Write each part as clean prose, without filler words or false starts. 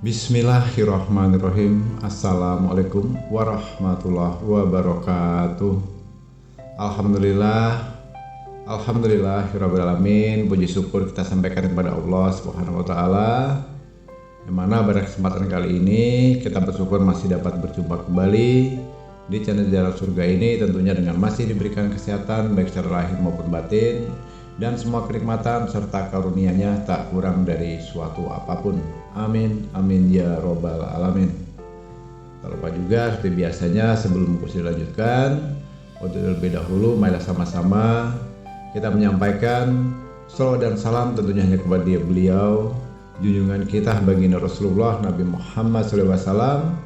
Bismillahirrahmanirrahim. Assalamualaikum warahmatullahi wabarakatuh. Alhamdulillahirrabbilalamin. Puji syukur kita sampaikan kepada Allah Subhanahu wa ta'ala, yang mana pada kesempatan kali ini kita bersyukur masih dapat berjumpa kembali di channel Jalan Surga ini, tentunya dengan masih diberikan kesehatan baik secara lahir maupun batin, dan semua kenikmatan serta karunia-Nya tak kurang dari suatu apapun. Amin, amin ya robbal alamin. Tak lupa juga seperti biasanya, sebelum kursi dilanjutkan, untuk lebih dahulu marilah sama-sama kita menyampaikan salawat dan salam tentunya hanya kepada beliau, junjungan kita baginda Rasulullah Nabi Muhammad SAW,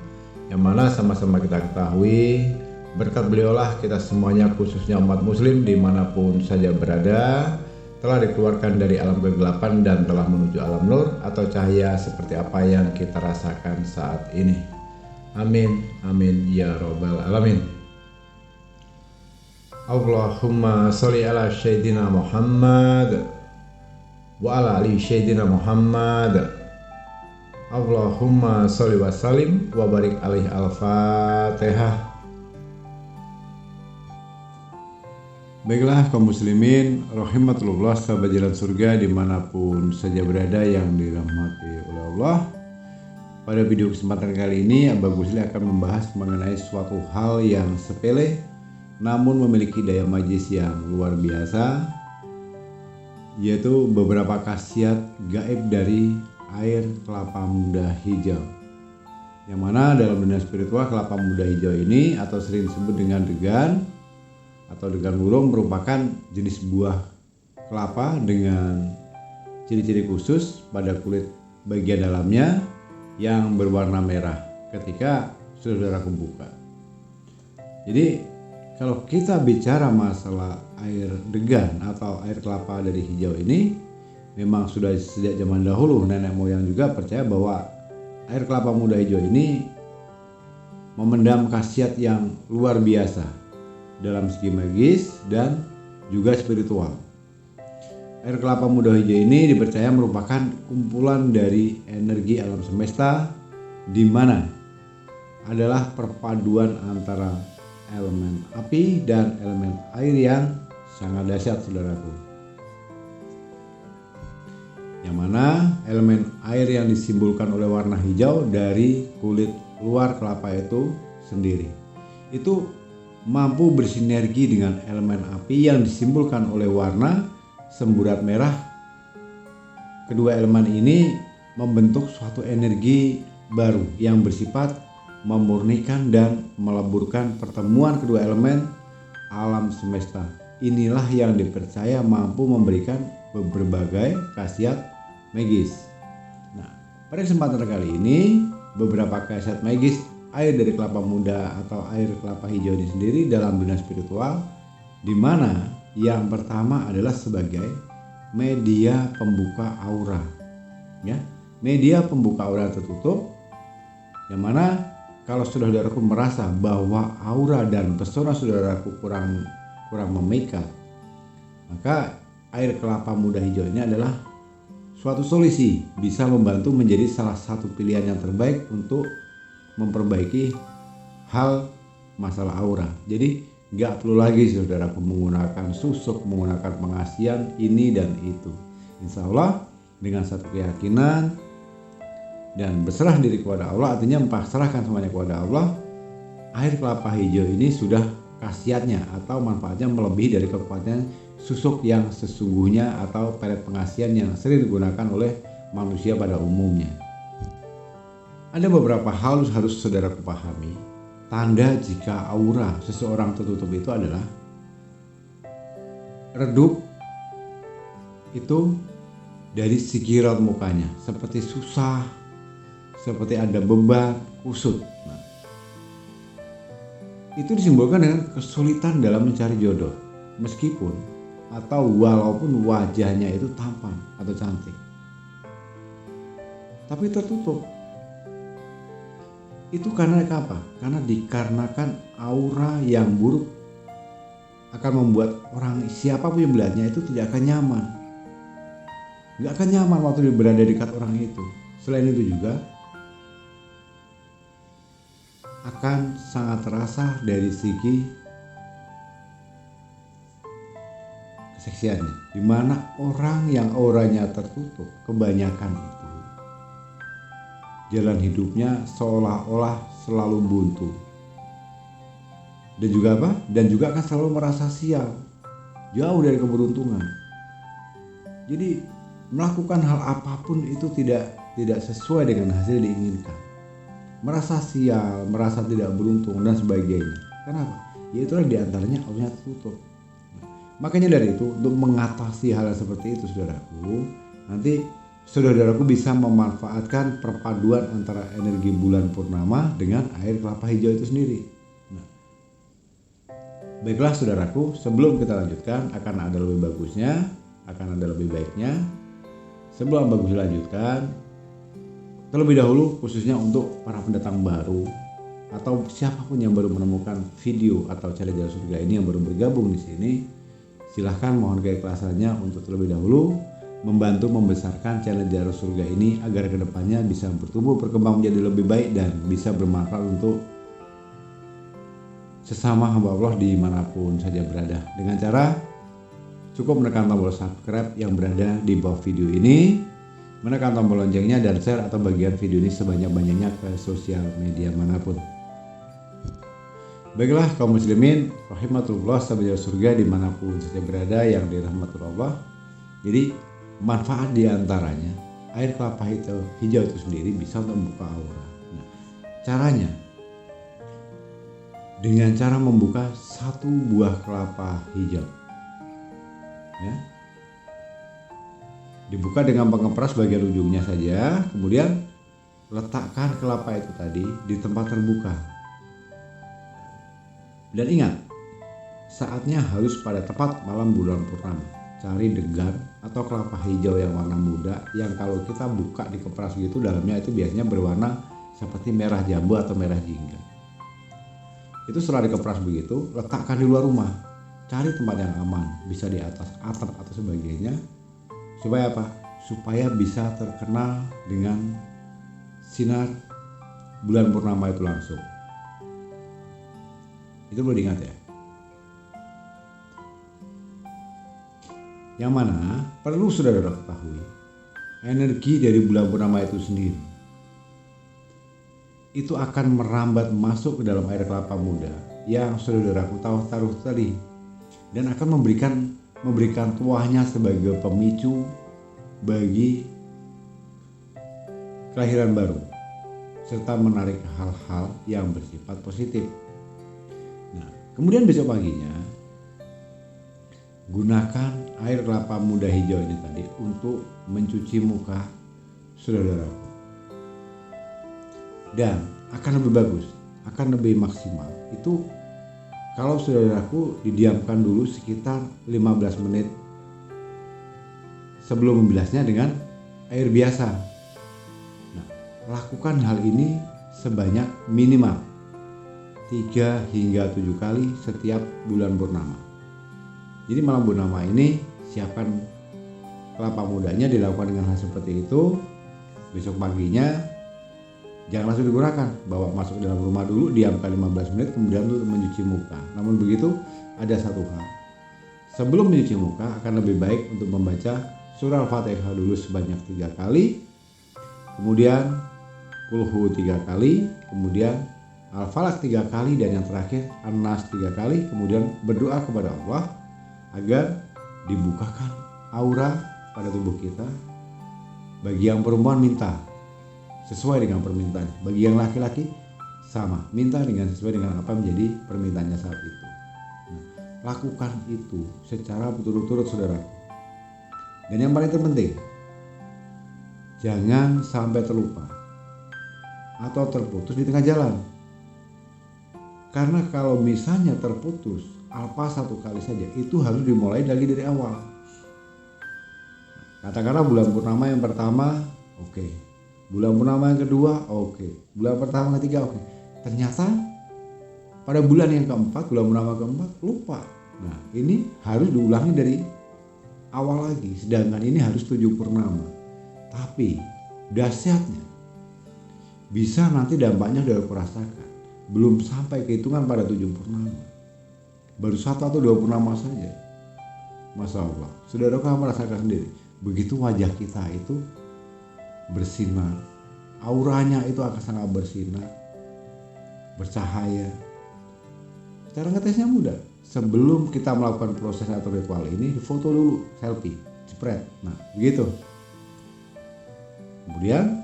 yang mana sama-sama kita ketahui berkat beliaulah kita semuanya, khususnya umat muslim dimanapun saja berada, telah dikeluarkan dari alam kegelapan dan telah menuju alam nur atau cahaya seperti apa yang kita rasakan saat ini. Amin, amin ya robbal alamin. Allahumma sholli ala sayyidina Muhammad wa ala ali sayyidina Muhammad. Allahumma sholli wa sallim wa barik alaihi. Al-Fatihah. Baiklah kaum muslimin rahimatullah, sahabat jalan surga dimanapun saja berada yang dirahmati oleh Allah. Pada video kesempatan kali ini Abah Gusli akan membahas mengenai suatu hal yang sepele namun memiliki daya magis yang luar biasa, yaitu beberapa khasiat gaib dari air kelapa muda hijau. Yang mana dalam dunia spiritual kelapa muda hijau ini atau sering disebut dengan degan atau degan wurung merupakan jenis buah kelapa dengan ciri-ciri khusus pada kulit bagian dalamnya yang berwarna merah ketika saudara buka. Jadi kalau kita bicara masalah air degan atau air kelapa dari hijau ini, memang sudah sejak zaman dahulu nenek moyang juga percaya bahwa air kelapa muda hijau ini memendam khasiat yang luar biasa dalam segi magis dan juga spiritual. Air kelapa muda hijau ini dipercaya merupakan kumpulan dari energi alam semesta, di mana adalah perpaduan antara elemen api dan elemen air yang sangat dahsyat, saudaraku. Yang mana elemen air yang disimbolkan oleh warna hijau dari kulit luar kelapa itu sendiri, itu mampu bersinergi dengan elemen api yang disimbolkan oleh warna semburat merah. Kedua elemen ini membentuk suatu energi baru yang bersifat memurnikan dan meleburkan pertemuan kedua elemen alam semesta. Inilah yang dipercaya mampu memberikan berbagai khasiat magis. Nah, pada kesempatan kali ini beberapa khasiat magis air dari kelapa muda atau air kelapa hijau ini sendiri dalam dunia spiritual, di mana yang pertama adalah sebagai media pembuka aura, ya, media pembuka aura tertutup, yang mana kalau saudaraku merasa bahwa aura dan pesona saudaraku kurang memikat, maka air kelapa muda hijau ini adalah suatu solusi, bisa membantu menjadi salah satu pilihan yang terbaik untuk memperbaiki hal masalah aura. Jadi gak perlu lagi saudaraku menggunakan susuk, menggunakan pengasian ini dan itu. Insya Allah dengan satu keyakinan dan berserah diri kepada Allah, artinya memperserahkan semuanya kepada Allah, air kelapa hijau ini sudah khasiatnya atau manfaatnya melebihi dari kekuatan susuk yang sesungguhnya atau pelet pengasian yang sering digunakan oleh manusia pada umumnya. Ada beberapa hal harus saudaraku pahami. Tanda jika aura seseorang tertutup itu adalah redup itu dari segi raut mukanya, seperti susah, seperti ada beban, kusut. Nah, itu disimbolkan dengan kesulitan dalam mencari jodoh, meskipun atau walaupun wajahnya itu tampan atau cantik. tapi tertutup. Itu karena apa? Karena dikarenakan aura yang buruk akan membuat orang siapapun yang melihatnya itu tidak akan nyaman. Nggak akan nyaman waktu dia berada dekat orang itu. Selain itu juga akan sangat terasa dari segi keseksiannya, di mana orang yang auranya tertutup kebanyakan itu jalan hidupnya seolah-olah selalu buntu, dan juga apa? Dan juga akan selalu merasa sial, jauh dari keberuntungan. Jadi melakukan hal apapun itu tidak sesuai dengan hasil yang diinginkan. Merasa sial, merasa tidak beruntung dan sebagainya. Kenapa? Ya itulah diantaranya auranya tertutup. Makanya dari itu, untuk mengatasi hal seperti itu saudaraku, nanti saudaraku bisa memanfaatkan perpaduan antara energi bulan purnama dengan air kelapa hijau itu sendiri. Nah, baiklah saudaraku, sebelum kita lanjutkan akan ada lebih bagusnya, akan ada lebih baiknya. Sebelum bagus dilanjutkan, terlebih dahulu khususnya untuk para pendatang baru atau siapapun yang baru menemukan video atau channel Jalan Surga ini yang baru bergabung di sini, silahkan mohon keikhlasannya untuk terlebih dahulu membantu membesarkan channel Jalan Surga ini agar kedepannya bisa bertumbuh berkembang menjadi lebih baik dan bisa bermanfaat untuk sesama hamba Allah dimanapun saja berada, dengan cara cukup menekan tombol subscribe yang berada di bawah video ini, menekan tombol loncengnya dan share atau bagian video ini sebanyak-banyaknya ke sosial media manapun. Baiklah kaum muslimin rahimatullah sahabat Jalan Surga dimanapun saja berada yang dirahmati Allah. Jadi manfaat diantaranya air kelapa hijau itu sendiri bisa untuk membuka aura. Nah, caranya dengan cara membuka satu buah kelapa hijau. Ya. Dibuka dengan pengepras bagian ujungnya saja, kemudian letakkan kelapa itu tadi di tempat terbuka. Dan ingat, saatnya harus pada tepat malam bulan purnama. Cari degan atau kelapa hijau yang warna muda, yang kalau kita buka dikepras gitu dalamnya itu biasanya berwarna seperti merah jambu atau merah jingga. Itu setelah dikepras begitu, letakkan di luar rumah. Cari tempat yang aman, bisa di atas atap atau sebagainya. Supaya apa? Supaya bisa terkena dengan sinar bulan purnama itu langsung. Itu perlu diingat ya. Yang mana perlu saudara ketahui, energi dari bulan purnama itu sendiri itu akan merambat masuk ke dalam air kelapa muda yang saudaraku taruh tadi, dan akan memberikan tuahnya sebagai pemicu bagi kelahiran baru serta menarik hal-hal yang bersifat positif. Nah, kemudian besok paginya gunakan air kelapa muda hijau ini tadi untuk mencuci muka saudaraku, dan akan lebih bagus, akan lebih maksimal itu kalau saudaraku didiamkan dulu sekitar 15 menit sebelum membilasnya dengan air biasa. Nah, lakukan hal ini sebanyak minimal 3 hingga 7 kali setiap bulan purnama. Jadi malam purnama ini siapkan kelapa mudanya, dilakukan dengan hal seperti itu. Besok paginya jangan langsung digunakan, bawa masuk ke dalam rumah dulu, diamkan 15 menit kemudian untuk mencuci muka. Namun begitu ada satu hal, sebelum mencuci muka akan lebih baik untuk membaca surah Al-Fatihah dulu sebanyak 3 kali, kemudian Qul-hu 3 kali, kemudian Al-Falaq 3 kali, dan yang terakhir An-Nas 3 kali. Kemudian berdoa kepada Allah agar dibukakan aura pada tubuh kita. Bagi yang perempuan minta sesuai dengan permintaannya, bagi yang laki-laki sama, minta dengan sesuai dengan apa menjadi permintaannya saat itu. Nah, lakukan itu secara berturut-turut saudara. Dan yang paling terpenting, jangan sampai terlupa atau terputus di tengah jalan. Karena kalau misalnya terputus alpa 1 kali saja, itu harus dimulai lagi dari awal. Katakanlah bulan purnama yang pertama, oke. Bulan purnama yang kedua oke. Bulan pertama ketiga oke. Ternyata pada bulan yang keempat, bulan purnama keempat lupa. Nah ini harus diulangi dari awal lagi. Sedangkan ini harus 7 purnama. Tapi dahsyatnya bisa nanti dampaknya udah aku rasakan. Belum sampai kehitungan pada 7 purnama. Baru 1 atau 2 purnama saja. Masya Allah, saudara kamu merasakan sendiri. Begitu wajah kita itu bersinar, auranya itu akan sangat bersinar, bercahaya. Cara ngetesnya mudah. Sebelum kita melakukan proses atau ritual ini, foto dulu, selfie, jepret. Nah, begitu. Kemudian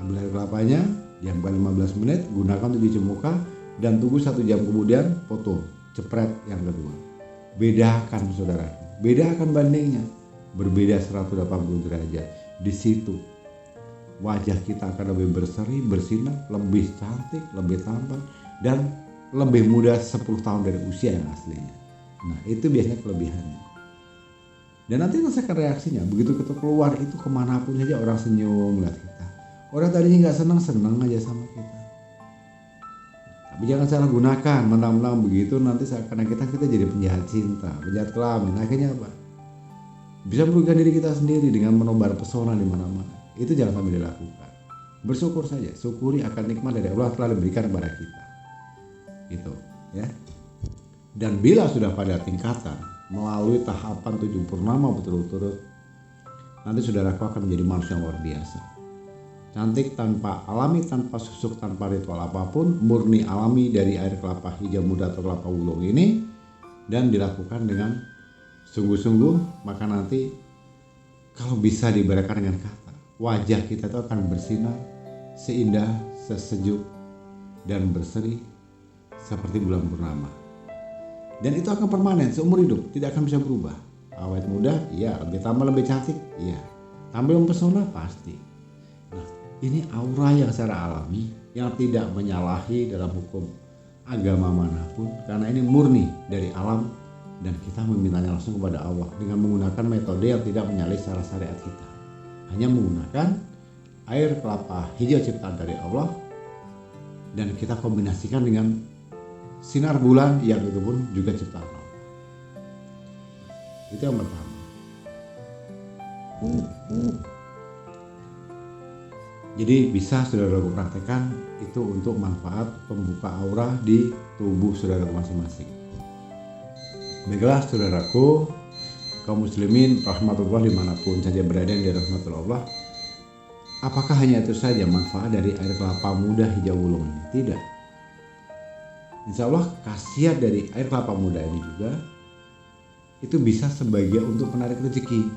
ambil air kelapanya, diamkan 15 menit, gunakan untuk cuci muka dan tunggu 1 jam kemudian foto, jepret yang kedua. Bedakan saudara, bedakan bandingnya, berbeda 180 derajat. Di situ wajah kita akan lebih berseri, bersinar, lebih cantik, lebih tampan dan lebih muda 10 tahun dari usia yang aslinya. Nah itu biasanya kelebihannya. Dan nanti rasakan reaksinya, begitu kita keluar itu kemanapun saja orang senyum melihat kita. Orang tadinya nggak senang aja sama kita. Tapi jangan salah gunakan, menang-menang begitu nanti seakan kita jadi penjahat cinta, penjahat kelamin. Akhirnya apa? Bisa merugikan diri kita sendiri dengan menebar pesona di mana-mana. Itu jangan sampai dilakukan. Bersyukur saja, syukuri akan nikmat dari Allah telah diberikan kepada kita. Gitu, ya. Dan bila sudah pada tingkatan melalui tahapan 7 purnama berturut-turut, nanti saudaraku akan menjadi manusia yang luar biasa. Cantik tanpa alami, tanpa susuk, tanpa ritual apapun, murni alami dari air kelapa hijau muda atau kelapa wulung ini, dan dilakukan dengan sungguh-sungguh, maka nanti kalau bisa diibaratkan dengan kata, wajah kita itu akan bersinar seindah, sesejuk dan berseri seperti bulan purnama. Dan itu akan permanen seumur hidup, tidak akan bisa berubah. Awet muda, iya. Lebih tambah lebih cantik, iya. Tampil mempesona, pasti. Nah, ini aura yang secara alami, yang tidak menyalahi dalam hukum agama manapun, karena ini murni dari alam dan kita memintanya langsung kepada Allah dengan menggunakan metode yang tidak menyalahi secara syariat kita. Hanya menggunakan air kelapa hijau ciptaan dari Allah dan kita kombinasikan dengan sinar bulan yang itu pun juga ciptaan Allah. Itu yang pertama. Jadi bisa saudara-saudaraku praktekkan itu untuk manfaat pembuka aura di tubuh saudaraku masing-masing. Baiklah saudaraku, kaum muslimin rahmatullah dimanapun saja berada di rahmatullah Allah. Apakah hanya itu saja manfaat dari air kelapa muda hijau wulung ini? Tidak. Insya Allah khasiat dari air kelapa muda ini juga itu bisa sebagai untuk menarik rezeki.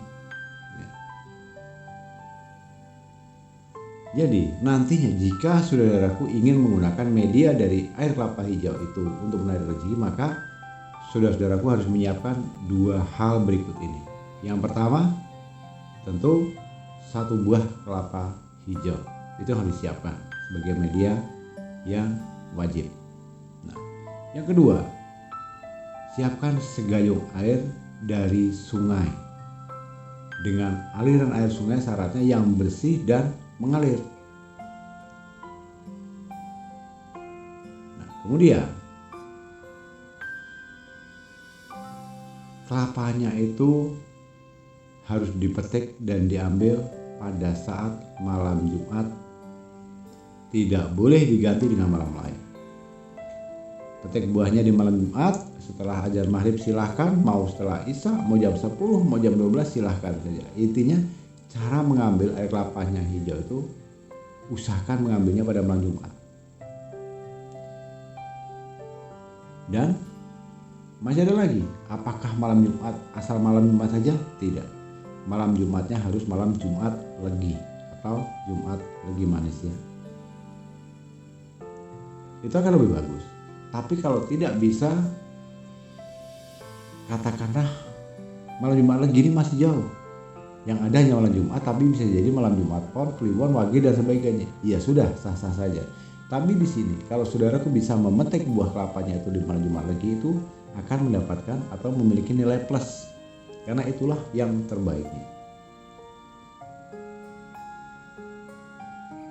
Jadi nantinya jika saudaraku ingin menggunakan media dari air kelapa hijau itu untuk menarik rezeki, maka saudara-saudaraku harus menyiapkan 2 hal berikut ini. Yang pertama tentu 1 buah kelapa hijau, itu harus disiapkan sebagai media yang wajib. Nah, yang kedua, siapkan segayung air dari sungai dengan aliran air sungai syaratnya yang bersih dan mengalir. Nah, kemudian kelapanya itu harus dipetik dan diambil pada saat malam Jumat, tidak boleh diganti dengan malam lain. Petik buahnya di malam Jumat setelah azan maghrib silahkan, mau setelah isya, mau jam 10, mau jam 12 silahkan saja. Intinya cara mengambil air kelapanya hijau itu usahakan mengambilnya pada malam Jumat. Dan masih ada lagi, apakah malam Jumat asal malam Jumat saja? Tidak. Malam Jumatnya harus malam Jumat Legi atau Jumat Legi manis ya. Itu akan lebih bagus. Tapi kalau tidak bisa, katakanlah malam Jumat Legi ini masih jauh. Yang ada hanya malam Jumat, tapi bisa jadi malam Jumat Pon, Kliwon, Wage dan sebagainya. Ya sudah, sah-sah saja. Tapi di sini kalau saudaraku bisa memetik buah kelapanya itu di malam Jumat Legi, itu akan mendapatkan atau memiliki nilai plus, karena itulah yang terbaiknya.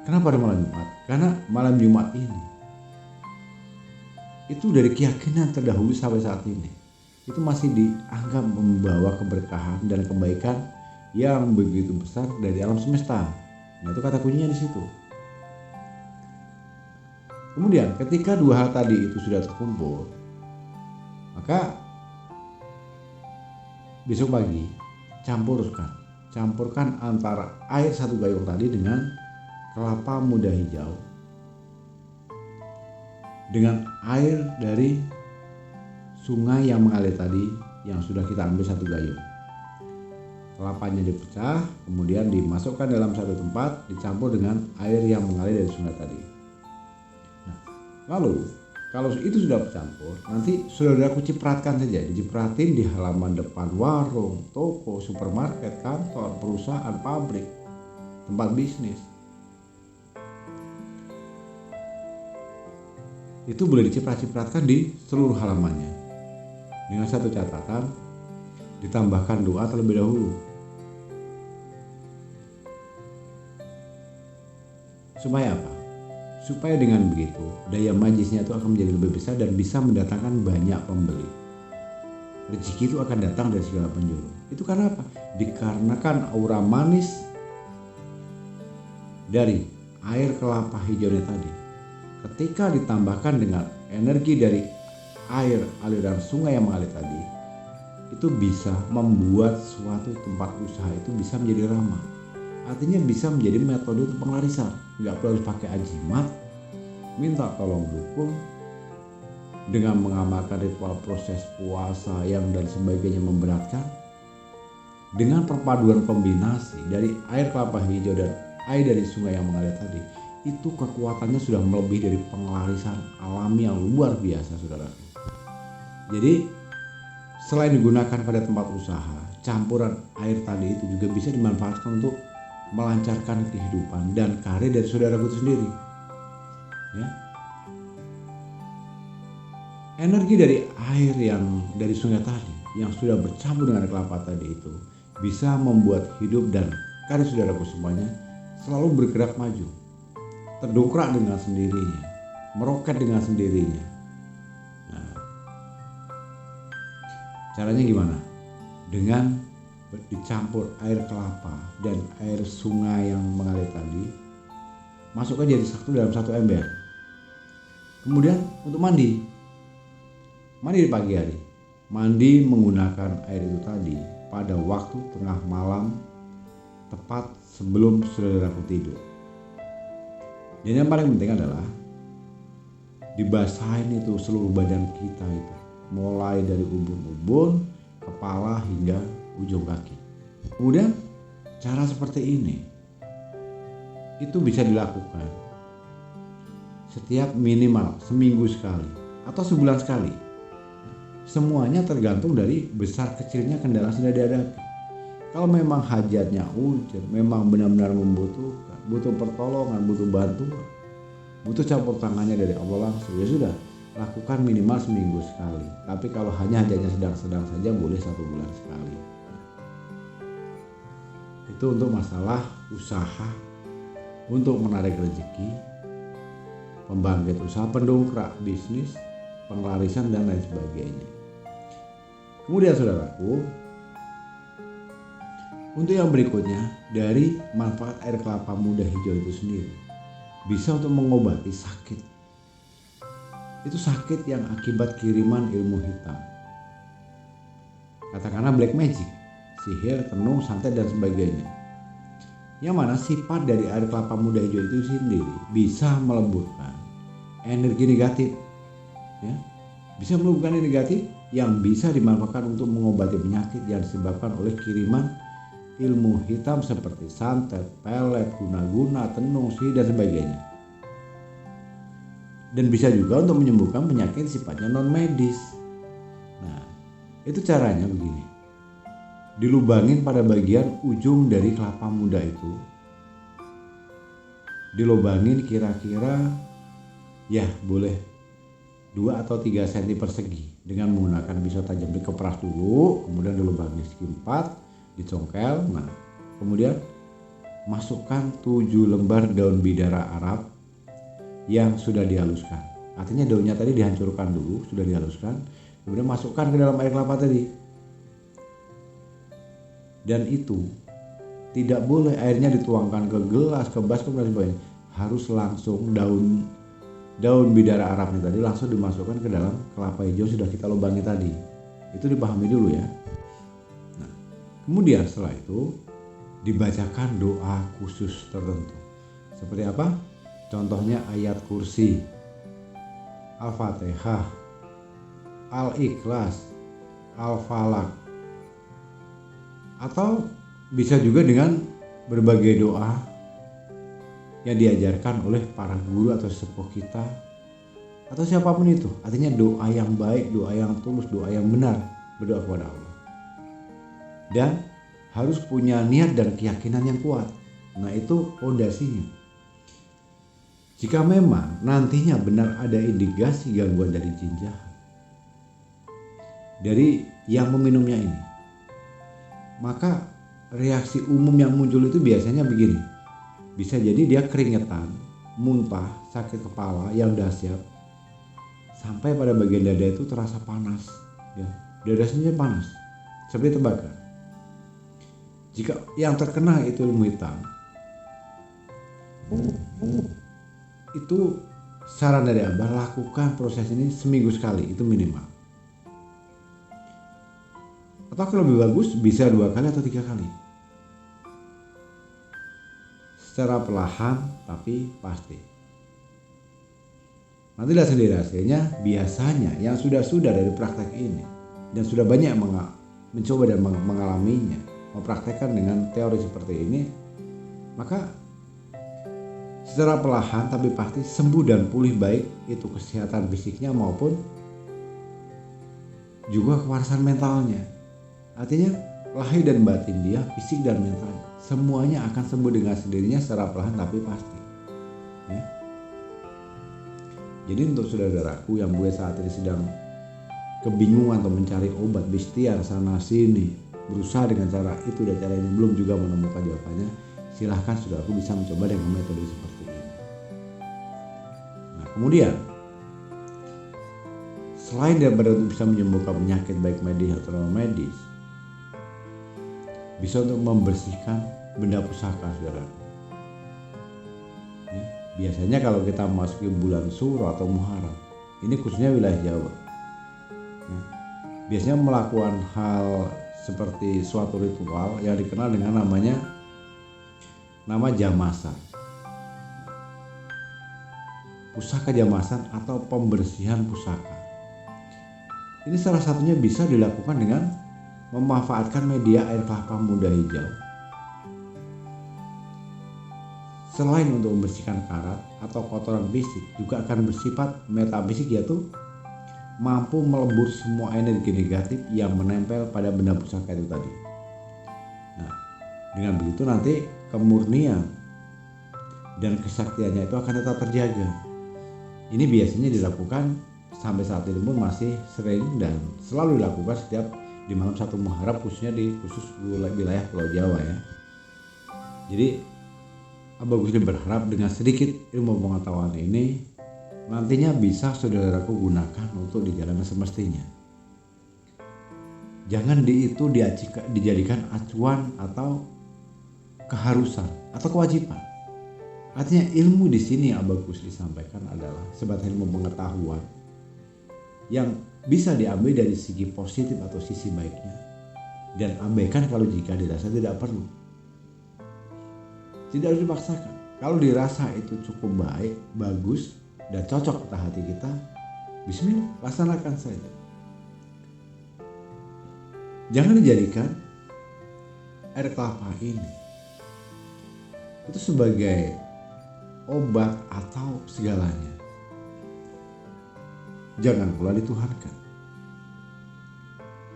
Kenapa pada malam Jumat? Karena malam Jumat ini itu dari keyakinan terdahulu sampai saat ini itu masih dianggap membawa keberkahan dan kebaikan yang begitu besar dari alam semesta. Nah, itu kata kuncinya di situ. Kemudian ketika dua hal tadi itu sudah terkumpul, maka besok pagi campurkan antara air 1 gayung tadi dengan kelapa muda hijau dengan air dari sungai yang mengalir tadi yang sudah kita ambil 1 gayung. Kelapanya dipecah, kemudian dimasukkan dalam satu tempat, dicampur dengan air yang mengalir dari sungai tadi. Nah, lalu kalau itu sudah bercampur, nanti saudaraku cipratkan saja, dicipratin di halaman depan warung, toko, supermarket, kantor, perusahaan, pabrik, tempat bisnis. Itu boleh diciprat-cipratkan di seluruh halamannya. Dengan satu catatan, ditambahkan doa terlebih dahulu. Supaya apa? Supaya dengan begitu daya majisnya itu akan menjadi lebih besar dan bisa mendatangkan banyak pembeli. Rezeki itu akan datang dari segala penjuru. Itu karena apa? Dikarenakan aura manis dari air kelapa hijaunya tadi. Ketika ditambahkan dengan energi dari air aliran sungai yang mengalir tadi, itu bisa membuat suatu tempat usaha itu bisa menjadi ramah. Artinya bisa menjadi metode untuk penglarisan. Nggak perlu pakai ajimat, minta tolong dukung dengan mengamalkan ritual proses puasa yang dan sebagainya memberatkan. Dengan perpaduan kombinasi dari air kelapa hijau dan air dari sungai yang mengalir tadi, itu kekuatannya sudah melebihi dari penglarisan alami yang luar biasa, saudara. Jadi selain digunakan pada tempat usaha, campuran air tadi itu juga bisa dimanfaatkan untuk melancarkan kehidupan dan karir dari saudaraku itu sendiri. Ya. Energi dari air yang dari sungai tadi yang sudah bercampur dengan kelapa tadi itu bisa membuat hidup dan karir saudaraku semuanya selalu bergerak maju, terdongkrak dengan sendirinya, meroket dengan sendirinya. Nah, caranya gimana? Dengan dicampur air kelapa dan air sungai yang mengalir tadi, masukkan jadi satu dalam satu ember. Kemudian untuk mandi di pagi hari, mandi menggunakan air itu tadi pada waktu tengah malam tepat sebelum saudaraku tidur. Dan yang paling penting adalah dibasahin itu seluruh badan kita itu, mulai dari ubun-ubun, kepala hingga ujung kaki. Kemudian cara seperti ini itu bisa dilakukan setiap minimal seminggu sekali atau sebulan sekali. Semuanya tergantung dari besar kecilnya kendala yang sudah dihadapi. Kalau memang hajatnya urgent, memang benar-benar membutuhkan, butuh pertolongan, butuh bantuan, butuh campur tangannya dari Allah langsung, ya sudah, lakukan minimal seminggu sekali. Tapi kalau hanya hajatnya sedang-sedang saja, boleh 1 bulan sekali. Itu untuk masalah usaha, untuk menarik rezeki, pembangkit usaha, pendongkrak bisnis, penglarisan dan lain sebagainya. Kemudian saudaraku, untuk yang berikutnya dari manfaat air kelapa muda hijau itu sendiri bisa untuk mengobati sakit. Itu sakit yang akibat kiriman ilmu hitam. Katakanlah black magic, sihir, tenung, santet dan sebagainya. Yang mana sifat dari air kelapa muda hijau itu sendiri bisa meleburkan energi negatif. Ya, bisa meleburkan energi negatif yang bisa dimanfaatkan untuk mengobati penyakit yang disebabkan oleh kiriman ilmu hitam seperti santet, pelet, guna-guna, tenung, sihir dan sebagainya. Dan bisa juga untuk menyembuhkan penyakit sifatnya non medis. Nah, itu caranya begini. Dilubangin pada bagian ujung dari kelapa muda itu. Dilubangin kira-kira ya boleh 2 atau 3 cm persegi dengan menggunakan pisau tajam. Dikeperas dulu, kemudian dilubangin segi 4, dicongkel. Nah, kemudian masukkan 7 lembar daun bidara Arab yang sudah dihaluskan. Artinya daunnya tadi dihancurkan dulu, sudah dihaluskan, kemudian masukkan ke dalam air kelapa tadi. Dan itu tidak boleh airnya dituangkan ke gelas, ke baskom dan sebagainya. Harus langsung daun bidara Arabnya tadi langsung dimasukkan ke dalam kelapa hijau sudah kita lubangi tadi. Itu dipahami dulu ya. Nah, kemudian setelah itu dibacakan doa khusus tertentu. Seperti apa? Contohnya ayat kursi, Al-Fatihah, Al-Ikhlas, Al-Falaq. Atau bisa juga dengan berbagai doa yang diajarkan oleh para guru atau sepuh kita atau siapapun itu. Artinya doa yang baik, doa yang tulus, doa yang benar, berdoa kepada Allah. Dan harus punya niat dan keyakinan yang kuat. Nah, itu fondasinya. Jika memang nantinya benar ada indikasi gangguan dari jin jahat dari yang meminumnya ini, maka reaksi umum yang muncul itu biasanya begini. Bisa jadi dia keringetan, muntah, sakit kepala yang dahsyat, sampai pada bagian dada itu terasa panas, ya, dada sendiri panas, seperti terbakar. Jika yang terkena itu ilmu hitam, itu saran dari Abah, lakukan proses ini seminggu sekali, itu minimal. Atau kalau lebih bagus bisa 2 kali atau 3 kali. Secara perlahan tapi pasti. Nanti lihat sendiri hasilnya. Biasanya yang sudah dari praktek ini dan sudah banyak mencoba dan mengalaminya, mempraktekkan dengan teori seperti ini, maka secara perlahan tapi pasti sembuh dan pulih, baik itu kesehatan fisiknya maupun juga kewarasan mentalnya. Artinya lahir dan batin dia, fisik dan mental, semuanya akan sembuh dengan sendirinya secara perlahan tapi pasti. Ya. Jadi untuk saudara-saudaraku yang gue saat ini sedang kebingungan atau mencari obat bestiar sana sini, berusaha dengan cara itu dan cara ini belum juga menemukan jawabannya, silahkan saudaraku bisa mencoba dengan metode seperti ini. Nah, kemudian selain daripada bisa menyembuhkan penyakit baik medis atau non medis, bisa untuk membersihkan benda pusaka saudara. Ya, biasanya kalau kita memasuki bulan Suro atau Muharram, ini khususnya wilayah Jawa, ya, biasanya melakukan hal seperti suatu ritual yang dikenal dengan nama jamasan, pusaka jamasan atau pembersihan pusaka. Ini salah satunya bisa dilakukan dengan memanfaatkan media air kelapa muda hijau. Selain untuk membersihkan karat atau kotoran fisik, juga akan bersifat metafisik, yaitu mampu melebur semua energi negatif yang menempel pada benda pusaka itu tadi. Nah, dengan begitu nanti kemurnian dan kesaktiannya itu akan tetap terjaga. Ini biasanya dilakukan sampai saat ini pun masih sering dan selalu dilakukan setiap di malam 1 Muharram, khususnya di wilayah Pulau Jawa ya. Jadi Abah Gusli berharap dengan sedikit ilmu pengetahuan ini nantinya bisa saudaraku gunakan untuk di jalan semestinya. Jangan dijadikan acuan atau keharusan atau kewajiban. Artinya ilmu di sini yang Abah Gusli sampaikan adalah sebatas ilmu pengetahuan yang bisa diambil dari segi positif atau sisi baiknya, dan abaikan kalau jika dirasa tidak perlu. Tidak harus dipaksakan. Kalau dirasa itu cukup baik, bagus, dan cocok pada hati kita, bismillah, laksanakan saja. Jangan dijadikan air kelapa ini itu sebagai obat atau segalanya. Jangan pula dituhankan.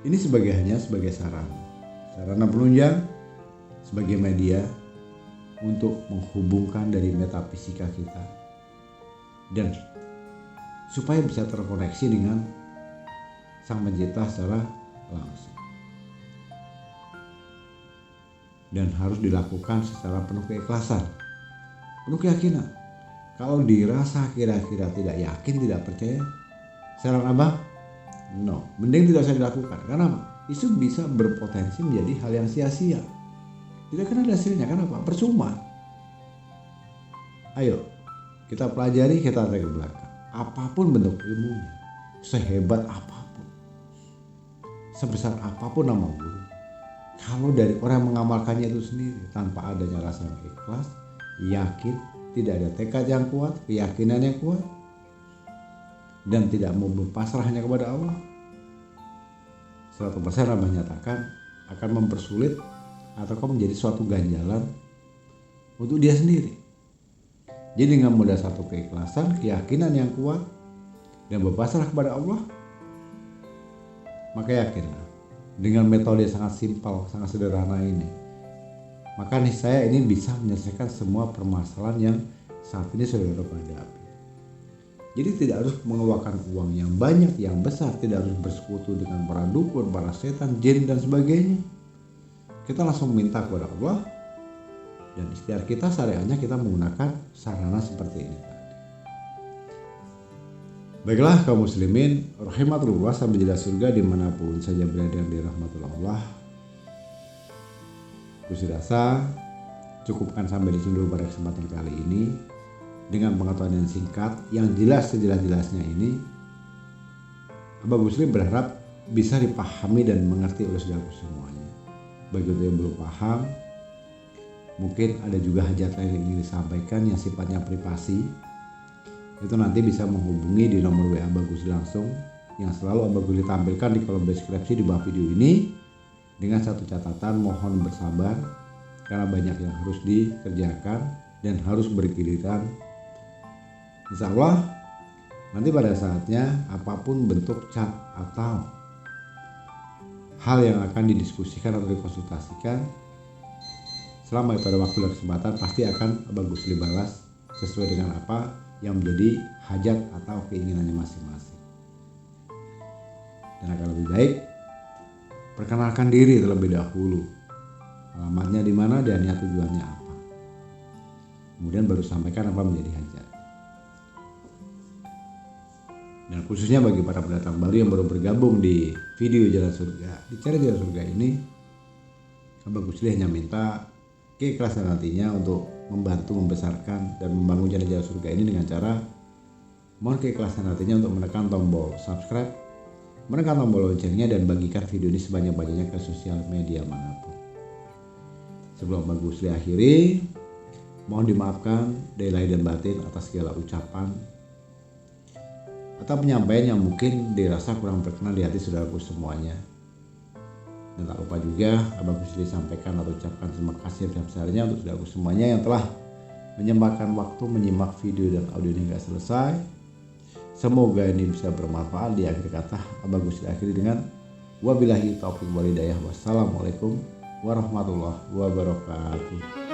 Ini hanya sebagai sarana penunjang, sebagai media untuk menghubungkan dari metafisika kita dan supaya bisa terkoneksi dengan Sang Pencipta secara langsung. dan harus dilakukan secara penuh keikhlasan, penuh keyakinan. Kalau dirasa kira-kira tidak yakin, tidak percaya, saran abang, no, mending tidak usah dilakukan. Karena apa? Itu bisa berpotensi menjadi hal yang sia-sia. Tidak akan ada hasilnya. Kenapa? Percuma. Ayo kita pelajari, kita tarik ke belakang. Apapun bentuk ilmunya, sehebat apapun, sebesar apapun nama guru, kalau dari orang yang mengamalkannya itu sendiri tanpa adanya rasa yang ikhlas, yakin, tidak ada tekad yang kuat, keyakinan yang kuat, dan tidak mau berpasrah hanya kepada Allah, 100% Abah nyatakan akan mempersulit atau menjadi suatu ganjalan untuk dia sendiri. Jadi dengan modal satu keikhlasan, keyakinan yang kuat, dan berpasrah kepada Allah, maka yakinlah dengan metode sangat simpel, sangat sederhana ini, maka niscaya ini bisa menyelesaikan semua permasalahan yang saat ini saudara hadapi. Jadi tidak harus mengeluarkan uang yang banyak, yang besar, tidak harus bersekutu dengan para dukun, para setan, jin dan sebagainya. Kita langsung minta kepada Allah, dan ikhtiar kita syariahnya kita menggunakan sarana seperti ini tadi. Baiklah kaum muslimin rahimatullah sampai jeda surga dimanapun saja berada di rahmatullah Allah. Kusi rasa cukupkan sampai di sini dulu pada kesempatan kali ini. Dengan pengetahuan yang singkat, yang jelas sejelas-jelasnya ini, Abah Muslim berharap bisa dipahami dan mengerti oleh saudaraku semuanya. Bagi yang belum paham, mungkin ada juga hajat lain yang ingin disampaikan yang sifatnya privasi, itu nanti bisa menghubungi di nomor WA Abah Gusli langsung yang selalu Abah Gusli tampilkan di kolom deskripsi di bawah video ini, dengan satu catatan, mohon bersabar karena banyak yang harus dikerjakan dan harus bergiliran. Insya Allah nanti pada saatnya apapun bentuk chat atau hal yang akan didiskusikan atau dikonsultasikan, selama pada waktu dan kesempatan pasti akan Abah Gusli balas sesuai dengan apa yang menjadi hajat atau keinginannya masing-masing. Dan akan lebih baik perkenalkan diri terlebih dahulu, alamatnya di mana dan niat tujuannya apa, kemudian baru sampaikan apa menjadi hajat. Dan khususnya bagi para pendatang baru yang baru bergabung di video Jalan Surga, di channel Jalan Surga ini, Abah Gusli hanya minta keikhlasan hatinya untuk membantu membesarkan dan membangun Jalan Surga ini dengan cara mohon keikhlasan hatinya untuk menekan tombol subscribe, menekan tombol loncengnya, dan bagikan video ini sebanyak-banyaknya ke sosial media manapun. Sebelum Abah Gusli akhiri, mohon dimaafkan dari lahir dan batin atas segala ucapan atau penyampaian yang mungkin dirasa kurang berkenan di hati saudaraku semuanya. Dan tak lupa juga Abah Gusli sampaikan atau ucapkan terima kasih besar-besarnya untuk saudaraku semuanya yang telah menyempatkan waktu menyimak video dan audio ini hingga selesai. Semoga ini bisa bermanfaat. Di akhir kata Abah Gusli akhiri dengan wabillahi taufiq wal hidayah. Wassalamualaikum warahmatullahi wabarakatuh.